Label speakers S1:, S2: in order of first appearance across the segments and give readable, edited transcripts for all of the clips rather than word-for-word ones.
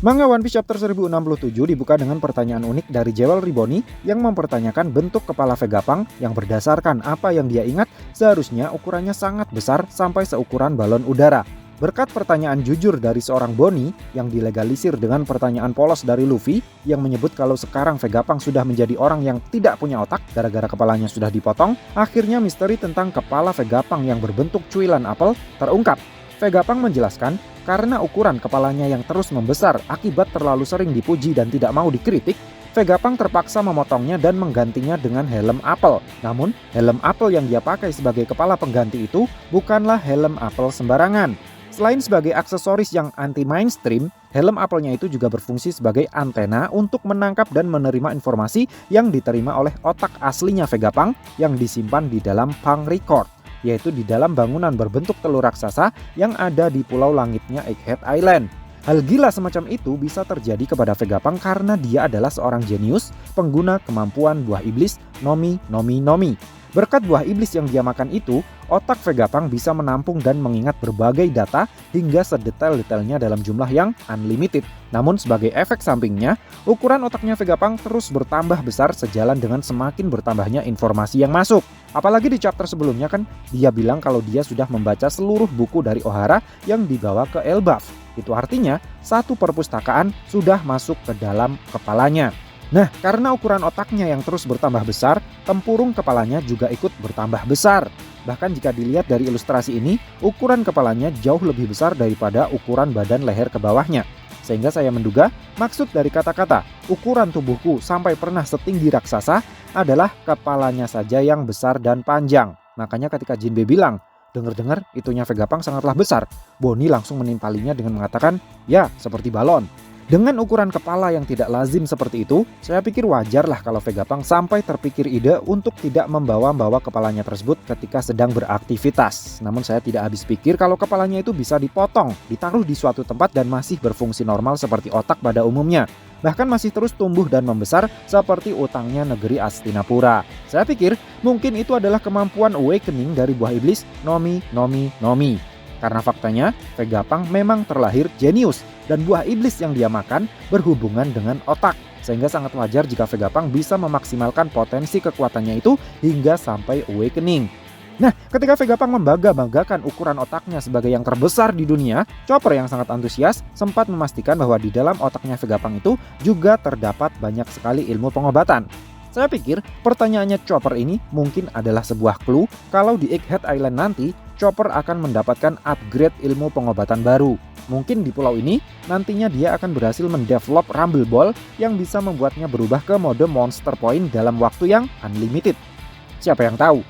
S1: Manga One Piece chapter 1067 dibuka dengan pertanyaan unik dari Jewel Riboni yang mempertanyakan bentuk kepala Vegapunk yang berdasarkan apa yang dia ingat seharusnya ukurannya sangat besar sampai seukuran balon udara. Berkat pertanyaan jujur dari seorang Boni yang dilegalisir dengan pertanyaan polos dari Luffy yang menyebut kalau sekarang Vegapunk sudah menjadi orang yang tidak punya otak gara-gara kepalanya sudah dipotong, akhirnya misteri tentang kepala Vegapunk yang berbentuk cuilan apel terungkap. Vegapunk menjelaskan karena ukuran kepalanya yang terus membesar akibat terlalu sering dipuji dan tidak mau dikritik, Vegapunk terpaksa memotongnya dan menggantinya dengan helm apel. Namun, helm apel yang dia pakai sebagai kepala pengganti itu bukanlah helm apel sembarangan. Selain sebagai aksesoris yang anti-mainstream, helm apelnya itu juga berfungsi sebagai antena untuk menangkap dan menerima informasi yang diterima oleh otak aslinya Vegapunk yang disimpan di dalam Punk Record, yaitu di dalam bangunan berbentuk telur raksasa yang ada di pulau langitnya Egghead Island. Hal gila semacam itu bisa terjadi kepada Vegapunk karena dia adalah seorang jenius, pengguna kemampuan buah iblis Nomi Nomi Nomi. Berkat buah iblis yang dia makan itu, otak Vegapunk bisa menampung dan mengingat berbagai data hingga sedetail-detailnya dalam jumlah yang unlimited. Namun sebagai efek sampingnya, ukuran otaknya Vegapunk terus bertambah besar sejalan dengan semakin bertambahnya informasi yang masuk. Apalagi di chapter sebelumnya kan dia bilang kalau dia sudah membaca seluruh buku dari Ohara yang dibawa ke Elbaf. Itu artinya satu perpustakaan sudah masuk ke dalam kepalanya. Nah, karena ukuran otaknya yang terus bertambah besar, tempurung kepalanya juga ikut bertambah besar. Bahkan jika dilihat dari ilustrasi ini, ukuran kepalanya jauh lebih besar daripada ukuran badan leher ke bawahnya. Sehingga saya menduga maksud dari kata-kata ukuran tubuhku sampai pernah setinggi raksasa adalah kepalanya saja yang besar dan panjang. Makanya ketika Jinbe bilang, dengar-dengar itunya Vegapunk sangatlah besar, Boni langsung menimpalinya dengan mengatakan, ya seperti balon. Dengan ukuran kepala yang tidak lazim seperti itu, saya pikir wajarlah kalau Vegapunk sampai terpikir ide untuk tidak membawa-bawa kepalanya tersebut ketika sedang beraktivitas. Namun saya tidak habis pikir kalau kepalanya itu bisa dipotong, ditaruh di suatu tempat dan masih berfungsi normal seperti otak pada umumnya. Bahkan masih terus tumbuh dan membesar seperti utangnya negeri Astinapura. Saya pikir mungkin itu adalah kemampuan awakening dari buah iblis Nomi Nomi Nomi. Karena faktanya, Vegapunk memang terlahir jenius dan buah iblis yang dia makan berhubungan dengan otak. Sehingga sangat wajar jika Vegapunk bisa memaksimalkan potensi kekuatannya itu hingga sampai awakening. Nah, ketika Vegapunk membangga-banggakan ukuran otaknya sebagai yang terbesar di dunia, Chopper yang sangat antusias sempat memastikan bahwa di dalam otaknya Vegapunk itu juga terdapat banyak sekali ilmu pengobatan. Saya pikir pertanyaannya Chopper ini mungkin adalah sebuah clue kalau di Egghead Island nanti Chopper akan mendapatkan upgrade ilmu pengobatan baru. Mungkin di pulau ini nantinya dia akan berhasil mendevelop Rumble Ball yang bisa membuatnya berubah ke mode Monster Point dalam waktu yang unlimited. Siapa yang tahu?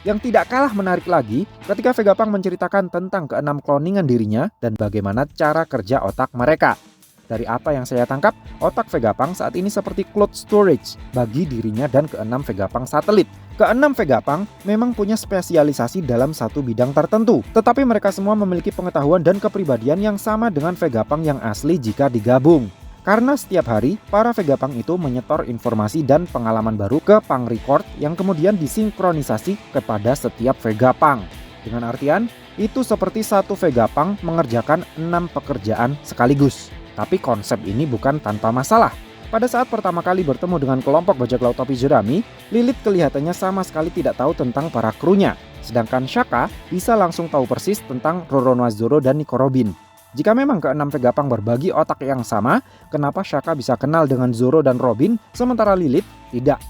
S1: Yang tidak kalah menarik lagi ketika Vegapunk menceritakan tentang keenam cloningan dirinya dan bagaimana cara kerja otak mereka. Dari apa yang saya tangkap, otak Vegapunk saat ini seperti cloud storage bagi dirinya dan keenam Vegapunk satelit. Keenam Vegapunk memang punya spesialisasi dalam satu bidang tertentu, tetapi mereka semua memiliki pengetahuan dan kepribadian yang sama dengan Vegapunk yang asli jika digabung. Karena setiap hari, para Vegapunk itu menyetor informasi dan pengalaman baru ke Punk Record yang kemudian disinkronisasi kepada setiap Vegapunk. Dengan artian, itu seperti satu Vegapunk mengerjakan 6 pekerjaan sekaligus. Tapi konsep ini bukan tanpa masalah. Pada saat pertama kali bertemu dengan kelompok bajak laut topi jerami, Lilith kelihatannya sama sekali tidak tahu tentang para krunya. Sedangkan Shaka bisa langsung tahu persis tentang Roronoa Zoro dan Nico Robin. Jika memang keenam Vegapunk berbagi otak yang sama, kenapa Shaka bisa kenal dengan Zoro dan Robin, sementara Lilith tidak?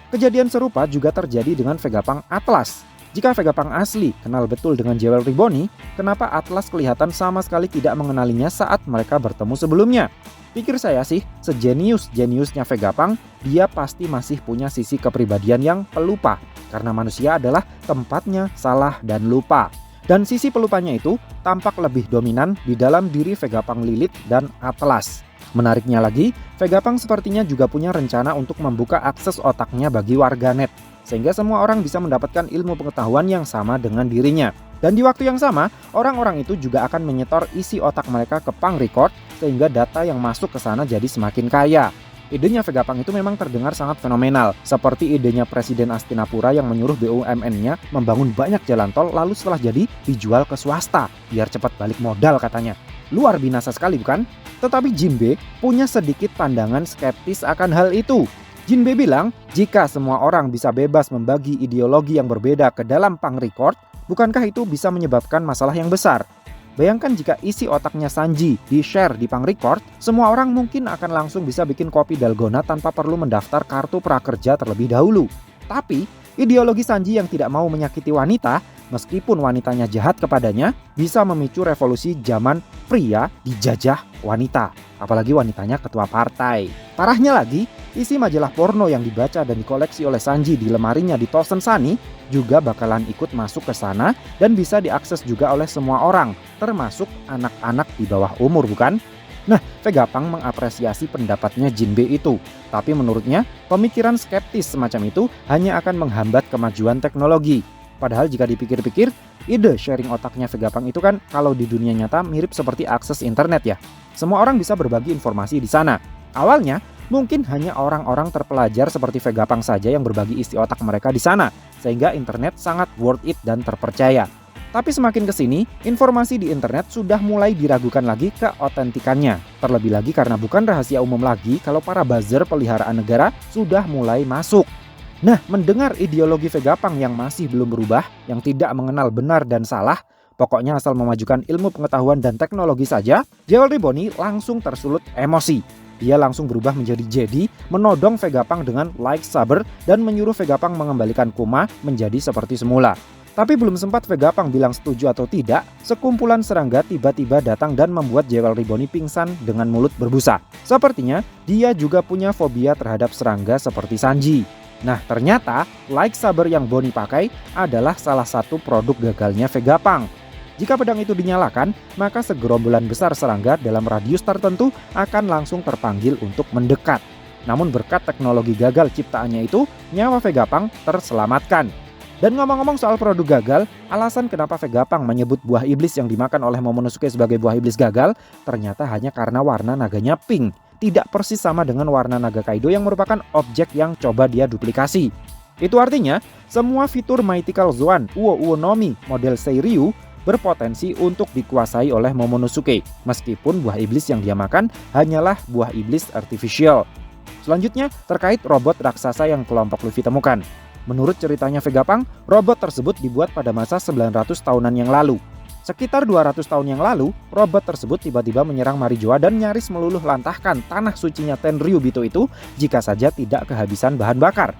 S1: Kejadian serupa juga terjadi dengan Vegapunk Atlas. Jika Vegapunk asli kenal betul dengan Jewel Riboni, kenapa Atlas kelihatan sama sekali tidak mengenalinya saat mereka bertemu sebelumnya? Pikir saya sih, sejenius-jeniusnya Vegapunk, dia pasti masih punya sisi kepribadian yang pelupa. Karena manusia adalah tempatnya salah dan lupa. Dan sisi pelupanya itu tampak lebih dominan di dalam diri Vegapunk Lilith dan Atlas. Menariknya lagi, Vegapunk sepertinya juga punya rencana untuk membuka akses otaknya bagi warganet. Sehingga semua orang bisa mendapatkan ilmu pengetahuan yang sama dengan dirinya. Dan di waktu yang sama, orang-orang itu juga akan menyetor isi otak mereka ke Punk Record sehingga data yang masuk ke sana jadi semakin kaya. Idenya Vegapunk itu memang terdengar sangat fenomenal, seperti idenya Presiden Astinapura yang menyuruh BUMN-nya membangun banyak jalan tol lalu setelah jadi dijual ke swasta biar cepat balik modal katanya. Luar binasa sekali bukan? Tetapi Jinbe punya sedikit pandangan skeptis akan hal itu. Jinbe bilang, jika semua orang bisa bebas membagi ideologi yang berbeda ke dalam punk record, bukankah itu bisa menyebabkan masalah yang besar? Bayangkan jika isi otaknya Sanji di-share di punk record, semua orang mungkin akan langsung bisa bikin kopi dalgona tanpa perlu mendaftar kartu prakerja terlebih dahulu. Tapi, ideologi Sanji yang tidak mau menyakiti wanita, meskipun wanitanya jahat kepadanya, bisa memicu revolusi zaman pria dijajah wanita. Apalagi wanitanya ketua partai. Parahnya lagi, isi majalah porno yang dibaca dan dikoleksi oleh Sanji di lemarinya di Tosen Sani juga bakalan ikut masuk ke sana dan bisa diakses juga oleh semua orang, termasuk anak-anak di bawah umur bukan? Nah, Vegapunk mengapresiasi pendapatnya Jinbe itu. Tapi menurutnya, pemikiran skeptis semacam itu hanya akan menghambat kemajuan teknologi. Padahal jika dipikir-pikir, ide sharing otaknya Vegapunk itu kan kalau di dunia nyata mirip seperti akses internet ya. Semua orang bisa berbagi informasi di sana. Awalnya, mungkin hanya orang-orang terpelajar seperti Vegapunk saja yang berbagi isi otak mereka di sana, sehingga internet sangat worth it dan terpercaya. Tapi semakin kesini, informasi di internet sudah mulai diragukan lagi keotentikannya. Terlebih lagi karena bukan rahasia umum lagi kalau para buzzer peliharaan negara sudah mulai masuk. Nah, mendengar ideologi Vegapunk yang masih belum berubah, yang tidak mengenal benar dan salah, pokoknya asal memajukan ilmu pengetahuan dan teknologi saja, Jewel Ribboni langsung tersulut emosi. Dia langsung berubah menjadi Jedi, menodong Vegapunk dengan lightsaber dan menyuruh Vegapunk mengembalikan Kuma menjadi seperti semula. Tapi belum sempat Vegapunk bilang setuju atau tidak, sekumpulan serangga tiba-tiba datang dan membuat Jewel Ribboni pingsan dengan mulut berbusa. Sepertinya dia juga punya fobia terhadap serangga seperti Sanji. Nah, ternyata lightsaber yang Bonnie pakai adalah salah satu produk gagalnya Vegapunk. Jika pedang itu dinyalakan, maka segerombolan besar serangga dalam radius tertentu akan langsung terpanggil untuk mendekat. Namun berkat teknologi gagal ciptaannya itu, nyawa Vegapunk terselamatkan. Dan ngomong-ngomong soal produk gagal, alasan kenapa Vegapunk menyebut buah iblis yang dimakan oleh Momonosuke sebagai buah iblis gagal, ternyata hanya karena warna naganya pink. Tidak persis sama dengan warna naga Kaido yang merupakan objek yang coba dia duplikasi. Itu artinya, semua fitur Mythical Zoan Uo Uo Nomi model Seiryu berpotensi untuk dikuasai oleh Momonosuke, meskipun buah iblis yang dia makan hanyalah buah iblis artificial. Selanjutnya, terkait robot raksasa yang kelompok Luffy temukan. Menurut ceritanya Vegapunk, robot tersebut dibuat pada masa 900 tahunan yang lalu. Sekitar 200 tahun yang lalu, robot tersebut tiba-tiba menyerang Marijoa dan nyaris meluluh lantahkan tanah sucinya Tenryubito itu jika saja tidak kehabisan bahan bakar.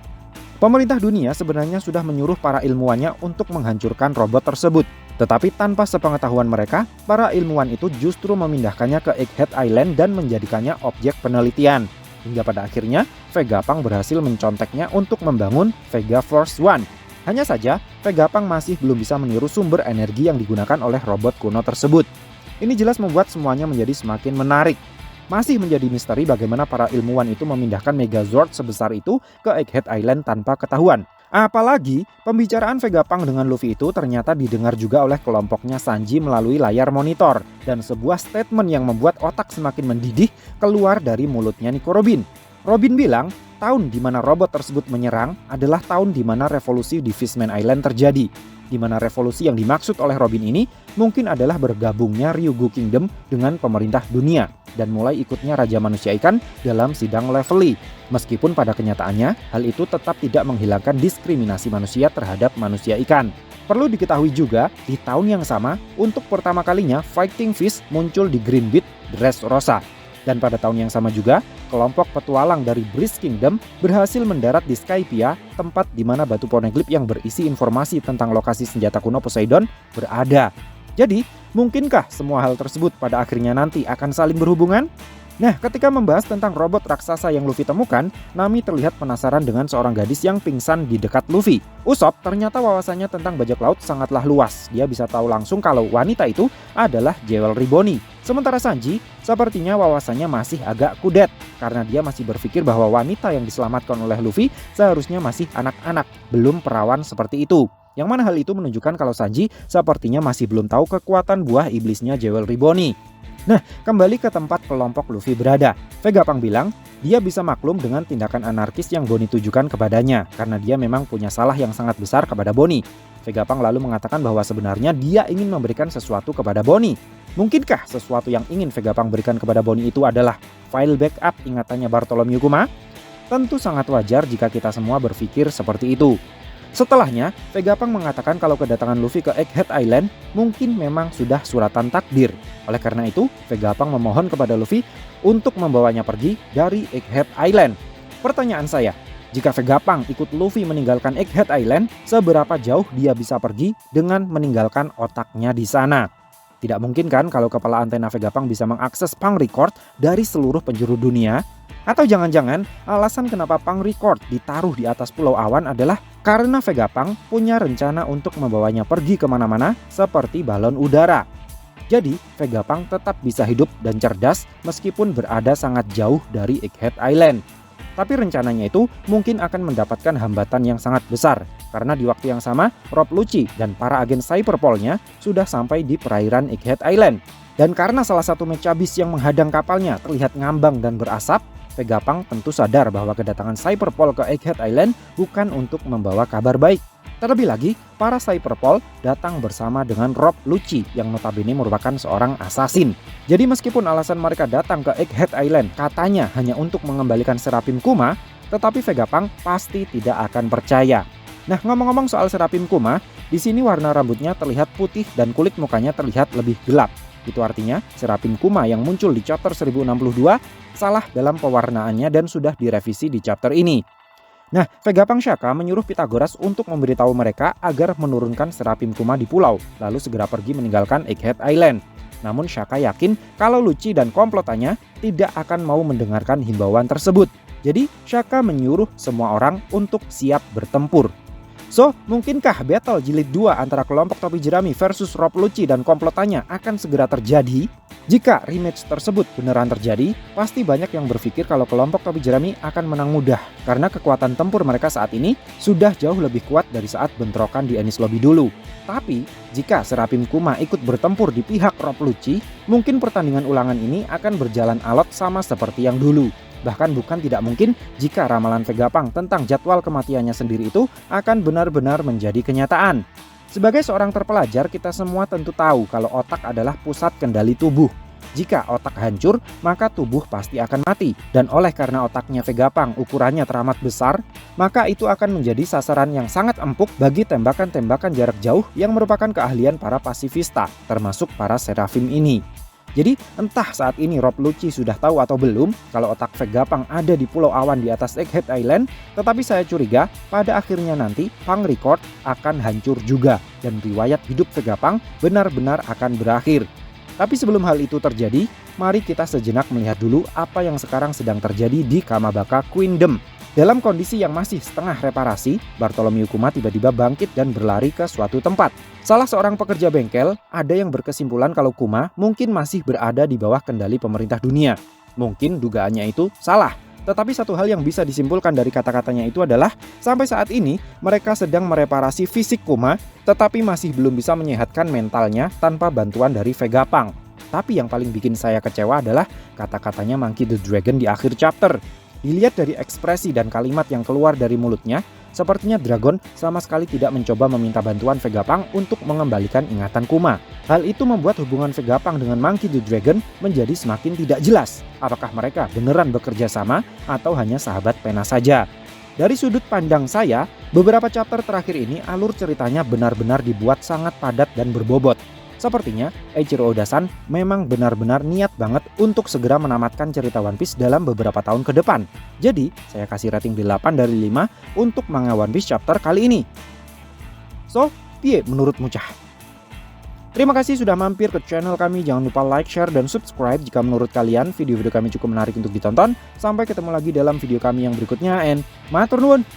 S1: Pemerintah dunia sebenarnya sudah menyuruh para ilmuwannya untuk menghancurkan robot tersebut. Tetapi tanpa sepengetahuan mereka, para ilmuwan itu justru memindahkannya ke Egghead Island dan menjadikannya objek penelitian. Hingga pada akhirnya, Vegapunk berhasil menconteknya untuk membangun Vega Force One. Hanya saja, Vegapunk masih belum bisa meniru sumber energi yang digunakan oleh robot kuno tersebut. Ini jelas membuat semuanya menjadi semakin menarik. Masih menjadi misteri bagaimana para ilmuwan itu memindahkan Megazord sebesar itu ke Egghead Island tanpa ketahuan. Apalagi, pembicaraan Vegapunk dengan Luffy itu ternyata didengar juga oleh kelompoknya Sanji melalui layar monitor. Dan sebuah statement yang membuat otak semakin mendidih keluar dari mulutnya Nico Robin. Robin bilang, tahun di mana robot tersebut menyerang adalah tahun di mana revolusi di Fishman Island terjadi. Di mana revolusi yang dimaksud oleh Robin ini mungkin adalah bergabungnya Ryugu Kingdom dengan pemerintah dunia dan mulai ikutnya Raja Manusia Ikan dalam sidang Levelly. Meskipun pada kenyataannya hal itu tetap tidak menghilangkan diskriminasi manusia terhadap manusia ikan. Perlu diketahui juga, di tahun yang sama untuk pertama kalinya Fighting Fish muncul di Green Beat Dressrosa. Dan pada tahun yang sama juga, kelompok petualang dari Breeze Kingdom berhasil mendarat di Skypiea, tempat di mana batu poneglyph yang berisi informasi tentang lokasi senjata kuno Poseidon berada. Jadi, mungkinkah semua hal tersebut pada akhirnya nanti akan saling berhubungan? Nah, ketika membahas tentang robot raksasa yang Luffy temukan, Nami terlihat penasaran dengan seorang gadis yang pingsan di dekat Luffy. Usopp ternyata wawasannya tentang bajak laut sangatlah luas. Dia bisa tahu langsung kalau wanita itu adalah Jewel Ribboni. Sementara Sanji, sepertinya wawasannya masih agak kudet, karena dia masih berpikir bahwa wanita yang diselamatkan oleh Luffy seharusnya masih anak-anak, belum perawan seperti itu. Yang mana hal itu menunjukkan kalau Sanji sepertinya masih belum tahu kekuatan buah iblisnya Jewel Ribboni. Nah, kembali ke tempat kelompok Luffy berada. Vegapunk bilang, dia bisa maklum dengan tindakan anarkis yang Bonnie tujukan kepadanya, karena dia memang punya salah yang sangat besar kepada Bonnie. Vegapunk lalu mengatakan bahwa sebenarnya dia ingin memberikan sesuatu kepada Bonnie. Mungkinkah sesuatu yang ingin Vegapunk berikan kepada Bonnie itu adalah file backup ingatannya Bartholomew Kuma? Tentu sangat wajar jika kita semua berpikir seperti itu. Setelahnya, Vegapunk mengatakan kalau kedatangan Luffy ke Egghead Island mungkin memang sudah suratan takdir. Oleh karena itu, Vegapunk memohon kepada Luffy untuk membawanya pergi dari Egghead Island. Pertanyaan saya, jika Vegapunk ikut Luffy meninggalkan Egghead Island, seberapa jauh dia bisa pergi dengan meninggalkan otaknya di sana? Tidak mungkin kan kalau kepala antena Vegapunk bisa mengakses Punk Record dari seluruh penjuru dunia? Atau jangan-jangan alasan kenapa Punk Record ditaruh di atas Pulau Awan adalah karena Vegapunk punya rencana untuk membawanya pergi kemana-mana seperti balon udara. Jadi Vegapunk tetap bisa hidup dan cerdas meskipun berada sangat jauh dari Egghead Island. Tapi rencananya itu mungkin akan mendapatkan hambatan yang sangat besar karena di waktu yang sama Rob Lucci dan para agen Cyberpol-nya sudah sampai di perairan Egghead Island. Dan karena salah satu mechabis yang menghadang kapalnya terlihat ngambang dan berasap, Vegapunk tentu sadar bahwa kedatangan Cyberpol ke Egghead Island bukan untuk membawa kabar baik. Terlebih lagi, para Cyberpol datang bersama dengan Rob Lucci yang notabene merupakan seorang asasin. Jadi meskipun alasan mereka datang ke Egghead Island katanya hanya untuk mengembalikan Serafim Kuma, tetapi Vegapunk pasti tidak akan percaya. Nah, ngomong-ngomong soal Serafim Kuma, di sini warna rambutnya terlihat putih dan kulit mukanya terlihat lebih gelap. Itu artinya Serafim Kuma yang muncul di chapter 1062 salah dalam pewarnaannya dan sudah direvisi di chapter ini. Nah, Vegapunk Shaka menyuruh Pythagoras untuk memberitahu mereka agar menurunkan Serafim Kuma di pulau, lalu segera pergi meninggalkan Egghead Island. Namun Shaka yakin kalau Lucci dan komplotannya tidak akan mau mendengarkan himbauan tersebut. Jadi Shaka menyuruh semua orang untuk siap bertempur. So, mungkinkah battle jilid 2 antara kelompok topi jerami versus Rob Lucci dan komplotannya akan segera terjadi? Jika rematch tersebut beneran terjadi, pasti banyak yang berpikir kalau kelompok topi jerami akan menang mudah karena kekuatan tempur mereka saat ini sudah jauh lebih kuat dari saat bentrokan di Enies Lobby dulu. Tapi, jika Serafim Kuma ikut bertempur di pihak Rob Lucci, mungkin pertandingan ulangan ini akan berjalan alot sama seperti yang dulu. Bahkan bukan tidak mungkin jika ramalan Vegapunk tentang jadwal kematiannya sendiri itu akan benar-benar menjadi kenyataan. Sebagai seorang terpelajar, kita semua tentu tahu kalau otak adalah pusat kendali tubuh. Jika otak hancur, maka tubuh pasti akan mati. Dan oleh karena otaknya Vegapunk ukurannya teramat besar, maka itu akan menjadi sasaran yang sangat empuk bagi tembakan-tembakan jarak jauh yang merupakan keahlian para pasifista, termasuk para Serafim ini. Jadi entah saat ini Rob Lucci sudah tahu atau belum kalau otak Vegapunk ada di Pulau Awan di atas Egghead Island, tetapi saya curiga pada akhirnya nanti Punk Record akan hancur juga dan riwayat hidup Vegapunk benar-benar akan berakhir. Tapi sebelum hal itu terjadi, mari kita sejenak melihat dulu apa yang sekarang sedang terjadi di Kamabaka Queendom. Dalam kondisi yang masih setengah reparasi, Bartholomew Kuma tiba-tiba bangkit dan berlari ke suatu tempat. Salah seorang pekerja bengkel ada yang berkesimpulan kalau Kuma mungkin masih berada di bawah kendali pemerintah dunia. Mungkin dugaannya itu salah. Tetapi satu hal yang bisa disimpulkan dari kata-katanya itu adalah sampai saat ini mereka sedang mereparasi fisik Kuma, tetapi masih belum bisa menyehatkan mentalnya tanpa bantuan dari Vegapunk. Tapi yang paling bikin saya kecewa adalah kata-katanya Monkey the Dragon di akhir chapter. Dilihat dari ekspresi dan kalimat yang keluar dari mulutnya, sepertinya Dragon sama sekali tidak mencoba meminta bantuan Vegapunk untuk mengembalikan ingatan Kuma. Hal itu membuat hubungan Vegapunk dengan Monkey the Dragon menjadi semakin tidak jelas. Apakah mereka beneran bekerja sama atau hanya sahabat pena saja? Dari sudut pandang saya, beberapa chapter terakhir ini alur ceritanya benar-benar dibuat sangat padat dan berbobot. Sepertinya Eiichiro Oda-san memang benar-benar niat banget untuk segera menamatkan cerita One Piece dalam beberapa tahun ke depan. Jadi, saya kasih rating 8 dari 5 untuk manga One Piece chapter kali ini. So, piye menurutmu Cah? Terima kasih sudah mampir ke channel kami. Jangan lupa like, share, dan subscribe jika menurut kalian video-video kami cukup menarik untuk ditonton. Sampai ketemu lagi dalam video kami yang berikutnya, and matur nuwun.